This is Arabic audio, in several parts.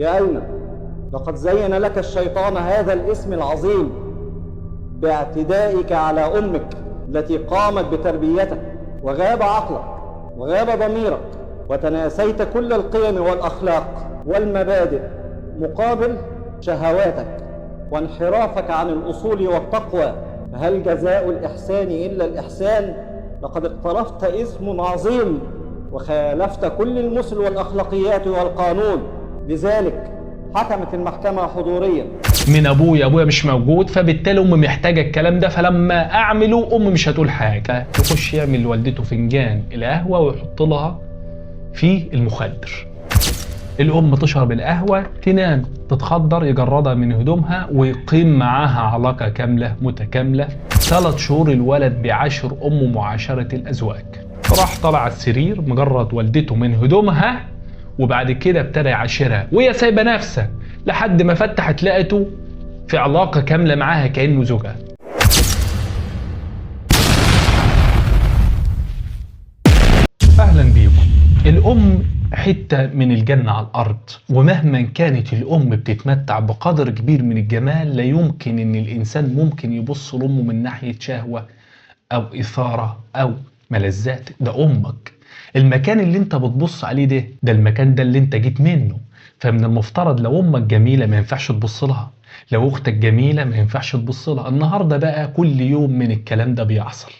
يا أيمن، لقد زين لك الشيطان هذا الاسم العظيم باعتدائك على أمك التي قامت بتربيتك، وغاب عقلك وغاب ضميرك، وتناسيت كل القيم والأخلاق والمبادئ مقابل شهواتك وانحرافك عن الأصول والتقوى. فهل جزاء الإحسان إلا الإحسان؟ لقد اقترفت اسم عظيم وخالفت كل المثل والأخلاقيات والقانون. لذلك حكمت المحكمة حضوريا من ابويا مش موجود، فبالتالي امي محتاجه الكلام ده، فلما اعمله امي مش هتقول حاجه. يخش يعمل لوالدته فنجان القهوه ويحط لها فيه المخدر. الام تشرب القهوه، تنام، تتخدر، يجردها من هدومها ويقيم معاها علاقه كامله متكامله. 3 شهور الولد بيعاشر امه معاشره الازواج. راح طلع على السرير مجرد والدته من هدومها، وبعد كده ابتدى يعاشرها وهي سايبه نفسها لحد ما فتحت لقته في علاقه كامله معاها كانه زوجها. اهلا بيكم. الام حته من الجنه على الارض، ومهما كانت الام بتتمتع بقدر كبير من الجمال، لا يمكن ان الانسان ممكن يبص لامه من ناحيه شهوه او اثاره او ملذات. ده امك. المكان اللي انت بتبص عليه ده المكان ده اللي انت جيت منه. فمن المفترض لو امك جميله ما ينفعش تبص لها، لو اختك جميله ما ينفعش تبص لها. النهارده بقى كل يوم من الكلام ده بيحصل.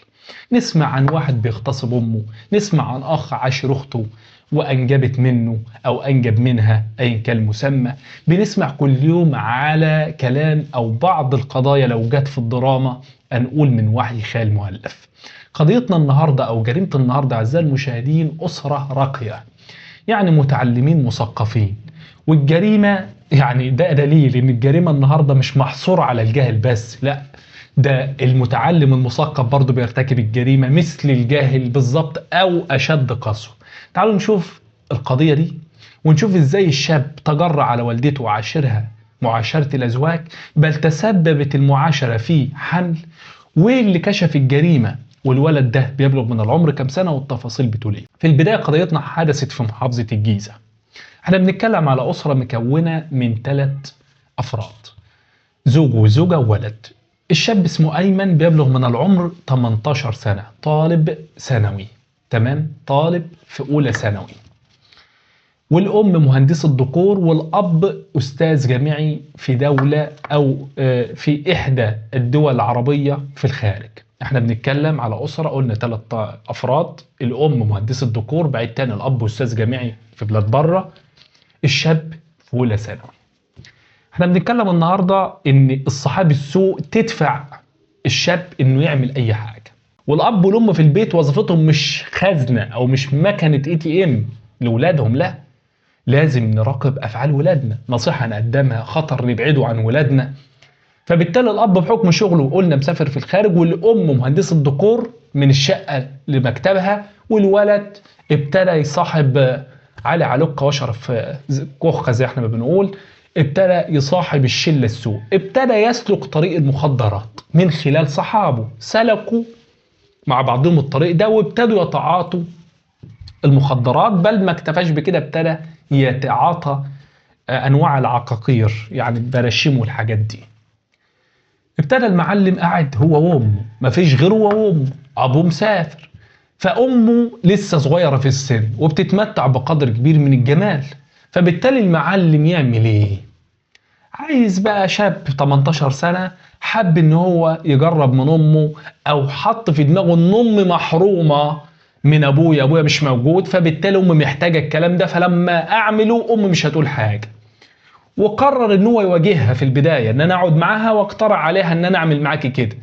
نسمع عن واحد بيغتصب امه، نسمع عن اخ عاشر اخته وانجبت منه او انجب منها ايا كان المسمى. بنسمع كل يوم على كلام او بعض القضايا لو جت في الدراما هنقول من وحي خيال مؤلف. قضيتنا النهارده او جريمه النهارده اعزائي المشاهدين اسره راقيه، يعني متعلمين مثقفين. والجريمه يعني ده دليل ان الجريمه النهارده مش محصوره على الجاهل بس، لا، ده المتعلم المثقف برضه بيرتكب الجريمه مثل الجاهل بالظبط او اشد قسوه. تعالوا نشوف القضيه دي ونشوف ازاي الشاب تجرأ على والدته وعاشرها معاشره الازواج، بل تسببت المعاشره في حمل، واللي كشف الجريمه والولد ده بيبلغ من العمر كام سنه والتفاصيل بتقول ايه. في البدايه قضيتنا حدثت في محافظه الجيزه. احنا بنتكلم على اسره مكونه من 3 افراد، زوج وزوجه وولد. الشاب اسمه ايمن بيبلغ من العمر 18 سنه، طالب ثانوي، تمام، طالب في اولى ثانوي. والام مهندسه ديكور، والاب استاذ جامعي في دوله او في احدى الدول العربيه في الخارج. احنا بنتكلم على اسره قلنا 3 افراد، الام مهندسه ديكور، بعد تاني الاب استاذ جامعي في بلاد بره، الشاب في اولى ثانوي. احنا بنتكلم النهارده ان الصحاب السوء تدفع الشاب انه يعمل اي حاجه، والاب والام في البيت وظيفتهم مش خزنه او مش مكنه ATM لاولادهم، لا، لازم نراقب افعال ولادنا، نصيحه نقدمها، خطر نبعده عن ولادنا. فبالتالي الاب بحكم شغله قلنا مسافر في الخارج، والام مهندسه ديكور من الشقه لمكتبها، والولد ابتدى يصاحب علي علوكه واشرف كوخه زي احنا ما بنقول، ابتدى يصاحب الشله السوء، ابتدى يسلك طريق المخدرات من خلال صحابه، سلكوا مع بعضهم الطريق ده وابتدوا يتعاطوا المخدرات. بل ما اكتفاش بكده، ابتدى يتعاطى انواع العقاقير، يعني البراشيم والحاجات دي. ابتدى المعلم قاعد هو وامه، مفيش غيره هو وامه، ابوه مسافر، فامه لسه صغيره في السن وبتتمتع بقدر كبير من الجمال. فبالتالي المعلم يعمل ايه؟ عايز بقى شاب 18 سنه حب ان هو يجرب من امه، او حط في دماغه ان امي محرومه من ابويا مش موجود، فبالتالي امي محتاجه الكلام ده، فلما اعمله امي مش هتقول حاجه. وقرر ان هو يواجهها في البدايه، ان انا اقعد معاها واقترح عليها ان انا اعمل معاكي كده.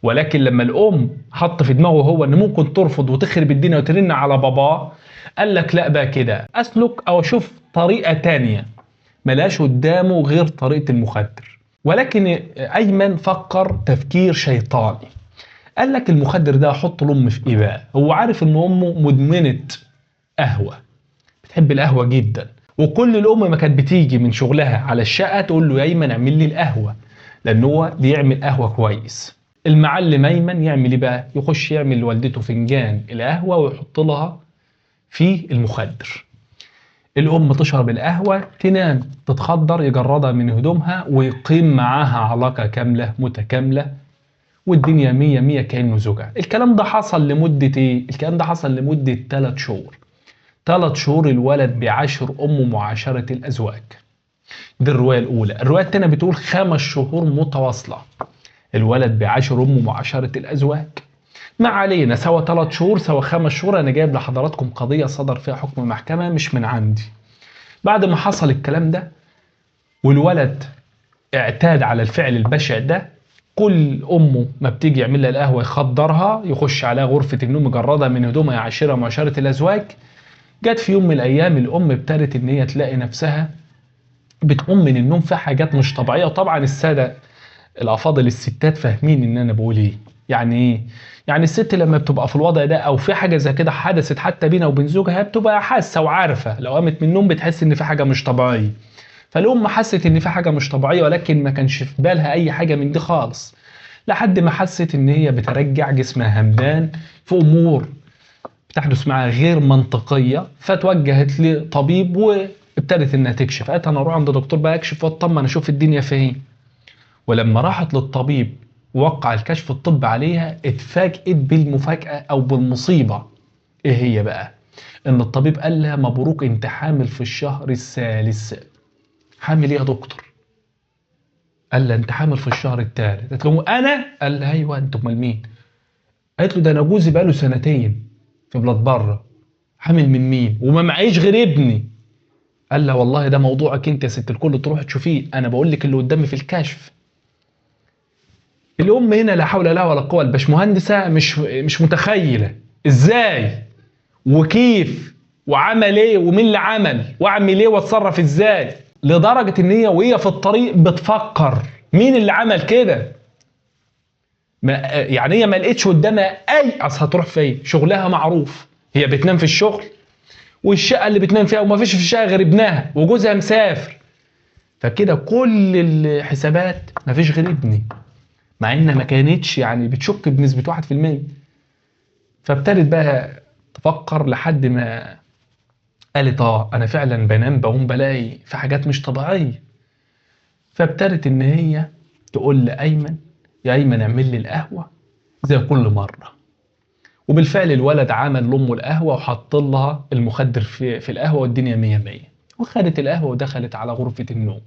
ولكن لما الام حط في دماغه هو ان ممكن ترفض وتخرب الدنيا وترن على باباه، قال لك لا بقى كده اسلك او اشوف طريقه تانية، ملاش قدامه غير طريقه المخدر. ولكن ايمن فكر تفكير شيطاني، قال لك المخدر ده احط لامي في ايه بقى؟ هو عارف ان امه مدمنه قهوه، بتحب القهوه جدا، وكل الام ما كانت بتيجي من شغلها على الشقه تقول له يا ايمن اعمل لي القهوه، لان هو بيعمل قهوه كويس. المعلم ايمن يعمل ايه بقى؟ يخش يعمل لوالدته فنجان القهوه ويحط لها فيه المخدر. الأم تشرب القهوة، تنام، تتخدر، يجردها من هدومها ويقيم معاها علاقة كاملة متكاملة، والدنيا مية مية كأنه زوجها. الكلام ده حصل لمدة ايه؟ الكلام ده حصل لمدة 3 شهور. 3 شهور الولد بيعاشر أمه معاشرة الأزواج. دي الرواية الأولى. الرواية التانية بتقول 5 شهور متواصلة الولد بيعاشر أمه معاشرة الأزواج. ما علينا، سوا 3 شهور سوا 5 شهور، أنا جايب لحضراتكم قضية صدر فيها حكم محكمة مش من عندي. بعد ما حصل الكلام ده والولد اعتاد على الفعل البشع ده، كل أمه ما بتيجي يعمل لها القهوة يخدرها، يخش عليها غرفة النوم يجردها من هدومها، يعاشرها معاشرة الأزواج. جت في يوم من الأيام الأم ابتدت إن هي تلاقي نفسها بتقوم من النوم في حاجات مش طبيعية. وطبعا السادة الأفاضل الستات فاهمين إن أنا بقول إيه. يعني إيه؟ يعني الست لما بتبقى في الوضع ده أو في حاجة زي كده حدثت حتى بينها وبين زوجها، بتبقى حاسة وعارفة، لو قامت من النوم بتحس إن في حاجة مش طبيعية. فالأم حست إن في حاجة مش طبيعية، ولكن ما كانش في بالها أي حاجة من دي خالص، لحد ما حست إن هي بترجع جسمها همدان في أمور بتحدث معها غير منطقية. فتوجهت لطبيب وابتدت إنها تكشف. قالت أنا أروح عند دكتور بقى أكشف وأطمن أشوف الدنيا فين. ولما راحت للطبيب ووقع الكشف الطبي عليها، اتفاجئت بالمفاجأة أو بالمصيبة. إيه هي بقى؟ إن الطبيب قال لها مبروك أنت حامل في الشهر الثالث. حامل إيه يا دكتور؟ قال لها أنت حامل في الشهر الثالث. قالت له أنا؟ قال لها أيوه أنتم أمال مين؟ قالت له ده أنا جوزي بقاله 2 سنين في بلاد بره. حامل من مين؟ وما معيش غير ابني. قال لها والله ده موضوعك أنت يا ست الكل تروح تشوفيه، أنا بقول لك اللي قدامي في الكشف. الام هنا لا حول لها ولا قوه، الباشمهندسه مش متخيله ازاي وكيف وعمل ايه ومين اللي عمل واعمل ايه واتصرف ازاي، لدرجه ان هي وهي في الطريق بتفكر مين اللي عمل كده. يعني هي ما لقيتش قدامها اي اصل هتروح فين؟ شغلها معروف، هي بتنام في الشغل والشقه اللي بتنام فيها وما فيش في الشقه غير ابنها وجوزها مسافر، فكده كل الحسابات ما فيش غير ابني، مع انها ما كانتش يعني بتشك بنسبة 1%. فابتدت بقى تفكر لحد ما قالت انا فعلا بنام بقوم بلاقي في حاجات مش طبيعية. فابتدت ان هي تقول لأيمن يا أيمن اعمل لي القهوة زي كل مرة. وبالفعل الولد عمل لأمه القهوة وحط لها المخدر في القهوة والدنيا 100 100. وخدت القهوة ودخلت على غرفة النوم،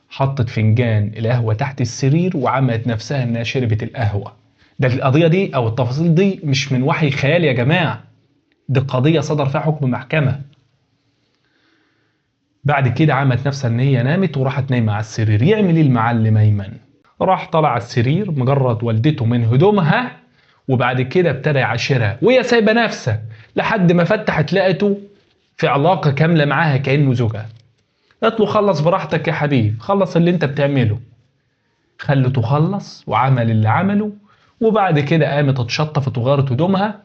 حطت فنجان القهوة تحت السرير وعملت نفسها انها شربت القهوة. ده القضية دي او التفاصيل دي مش من وحي خيال يا جماعة، دي قضية صدر فيها حكم محكمة. بعد كده عملت نفسها ان هي نامت وراحت نايمة على السرير. يعمل ايه المعلم ايمن؟ راح طلع على السرير مجرد والدته من هدومها، وبعد كده ابتدى يعاشرها وهي سايبة نفسها لحد ما فتحت لقته في علاقة كاملة معاها كأنه زوجها. قالت له خلص براحتك يا حبيب، خلص اللي انت بتعمله. خلته خلص وعمل اللي عمله، وبعد كده قامت اتشطفت وغيرت هدومها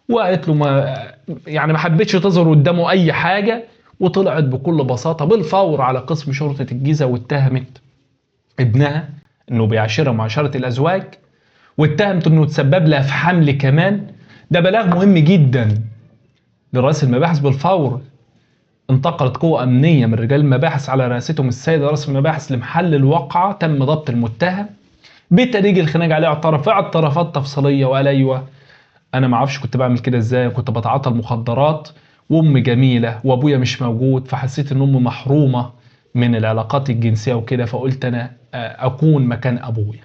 وقالت له ما حبتش تظهر قدامه اي حاجه، وطلعت بكل بساطه بالفور على قسم شرطه الجيزه واتهمت ابنها انه بيعاشرها معاشره الازواج، واتهمت انه تسبب لها في حمل كمان. ده بلاغ مهم جدا لرئيس المباحث. بالفور انتقلت قوة أمنية من رجال المباحث على رئاستهم السيد رئيس المباحث لمحل الواقعة. تم ضبط المتهم بتدريج الخناج عليه، اعترف اعترافات تفصيلية وقال أيوه أنا ما اعرفش كنت بعمل كده إزاي، كنت بتعاطى المخدرات وأمي جميلة وأبويا مش موجود، فحسيت إن أمي محرومة من العلاقات الجنسية وكده، فقلت أنا أكون مكان أبويا.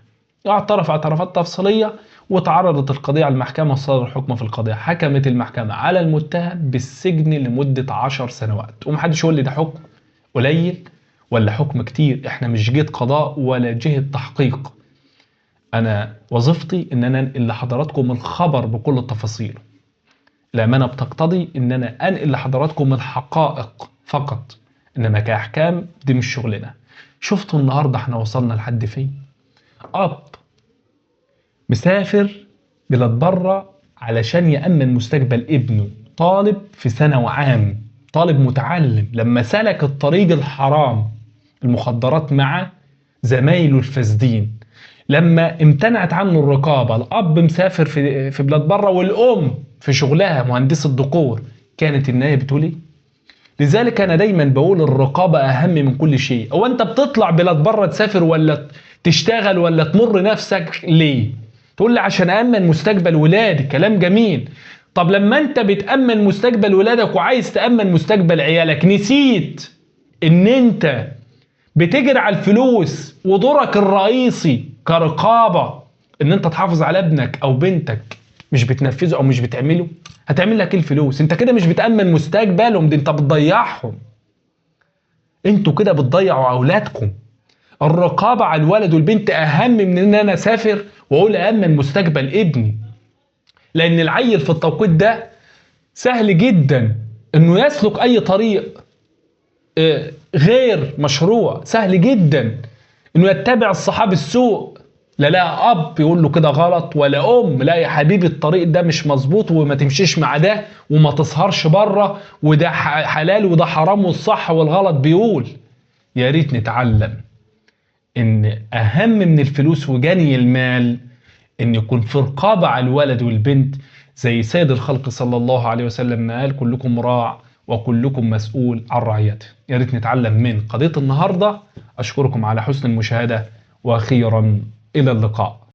اعترف اعترافات تفصيلية وتعرضت القضية على المحكمة وصدر الحكم في القضية. حكمت المحكمة على المتهم بالسجن لمدة 10 سنوات. ومحدش يقول لي ده حكم قليل ولا حكم كتير، احنا مش جهة قضاء ولا جهة تحقيق. انا وظيفتي ان انا انقل لحضراتكم الخبر بكل تفاصيله. الامانة بتقتضي ان انا انقل لحضراتكم الحقائق فقط، انما كاحكام دي مش شغلنا. شفتوا النهاردة احنا وصلنا لحد فين؟ اب مسافر بلاد بره علشان يأمن مستقبل ابنه، طالب في ثانوي عام، طالب متعلم، لما سلك الطريق الحرام المخدرات مع زمايله الفاسدين، لما امتنعت عنه الرقابة. الأب مسافر في بلاد بره والأم في شغلها مهندسة ديكور. كانت النهاية بتقول ايه؟ لذلك انا دايما بقول الرقابة اهم من كل شيء. او انت بتطلع بلاد بره تسافر ولا تشتغل ولا تمر نفسك ليه؟ تقول لي عشان أأمن مستقبل ولادي. كلام جميل. طب لما انت بتأمن مستقبل ولادك وعايز تأمن مستقبل عيالك، نسيت ان انت بتجري على الفلوس ودورك الرئيسي كرقابة ان انت تحافظ على ابنك او بنتك، مش بتنفذه او مش بتعمله؟ هتعمل لك ايه الفلوس؟ انت كده مش بتأمن مستقبلهم، دي انت بتضيعهم. انتوا كده بتضيعوا اولادكم. الرقابة على الولد والبنت اهم من ان انا اسافر واقول أأمن مستقبل ابني. لان العيل في التوقيت ده سهل جدا انه يسلك اي طريق غير مشروع، سهل جدا انه يتبع الصحاب السوء. لا اب يقول له كده غلط، ولا ام لا يا حبيبي الطريق ده مش مظبوط وما تمشيش مع ده وما تسهرش بره وده حلال وده حرام والصح والغلط بيقول. يا ريت نتعلم ان اهم من الفلوس وجني المال ان يكون في رقابة على الولد والبنت، زي سيد الخلق صلى الله عليه وسلم ما قال: كلكم راع وكلكم مسؤول عن رعيته. يا ريت نتعلم من قضية النهاردة. أشكركم على حسن المشاهدة، وأخيرا إلى اللقاء.